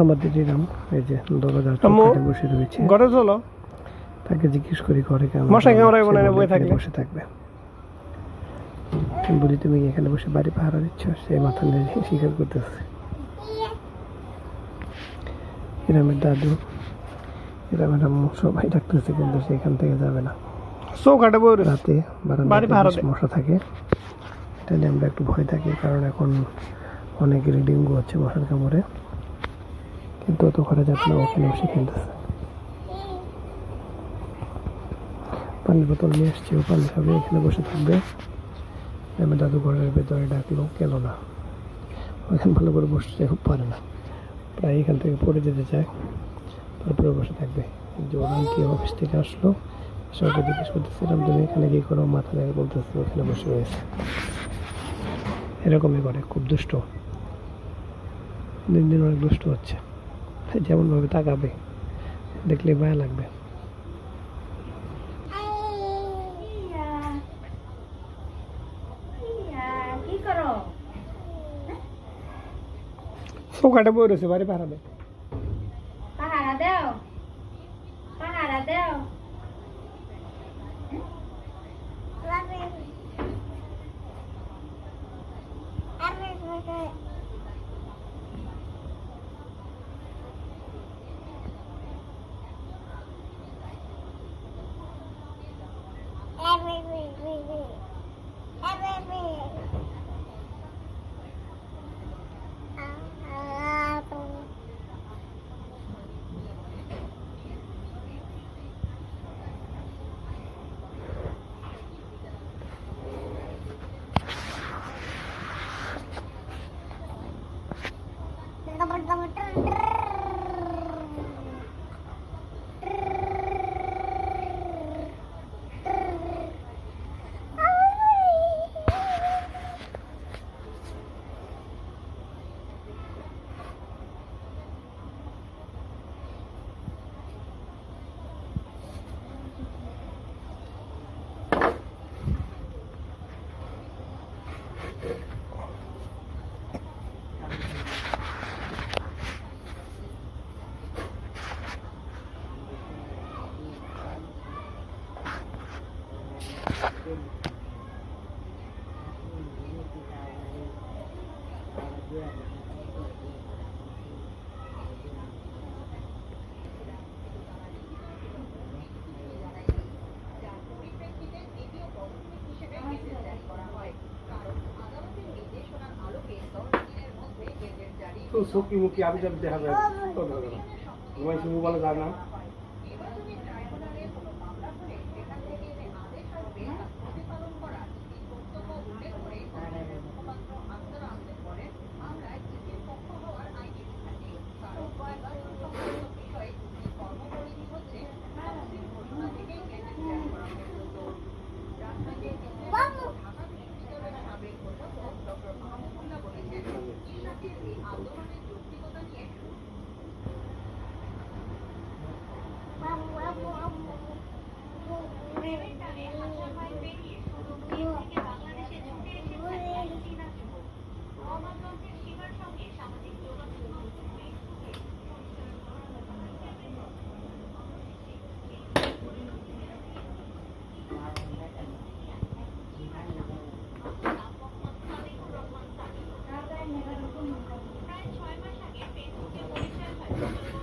আমাদের এরকম এই যে দরজা বসে রয়েছে, ঘরে চলো, তাকে জিজ্ঞেস করি ঘরে কেমন, মশাই ক্যামেরায় বনে বসে থাকলে বসে থাকবে। বলি তুমি এখানে বসে বাড়ি পাহারা দিচ্ছ, সে মাথা নিয়ে স্বীকার করতেছে। এরামের দাদু এরামের আম্মু সবাই ডাকতেছে, কিন্তু সে এখান থেকে যাবে না। চৌকাটে বই রাতে মশা থাকে, এটা নিয়ে আমরা একটু ভয় থাকি, কারণ এখন অনেক ডেঙ্গু হচ্ছে মশার কামড়ে। কিন্তু অত ঘরে যাবে না, ওখানে বসে খেলতেছে। পানির বোতল নিয়ে আসছে, ও পানি খাবে, এখানে বসে থাকবে। আমার দাদু ঘরের ভেতরে ডাকলো, কেন না, ওখানে ভালো করে বসতে পারে না, প্রায় এখান থেকে পড়ে যেতে চায়, তারপরে বসে থাকবে। যে ওরান কি অফিস থেকে আসলো, সবাইকে জিজ্ঞেস করতেছিলাম তুমি এখানে কি করো, মাথা দেখে বলতেছে ওখানে বসে রয়েছে। এরকমই করে, খুব দুষ্ট, দিন দিন অনেক দুষ্ট হচ্ছে। যেমনভাবে তাকাবে দেখলে মায়া লাগবে। চৌকাটে বই রয়েছে, বাড়ি পাহারা দে, পাহারা দাও, পাহারা দাও। তো সকি মুখি আমি যাব দেখাবে তো ঘুমাই শুরু বলে যায় না। প্রায় 6 মাস আগে ফেসবুকে পরিচয় হয়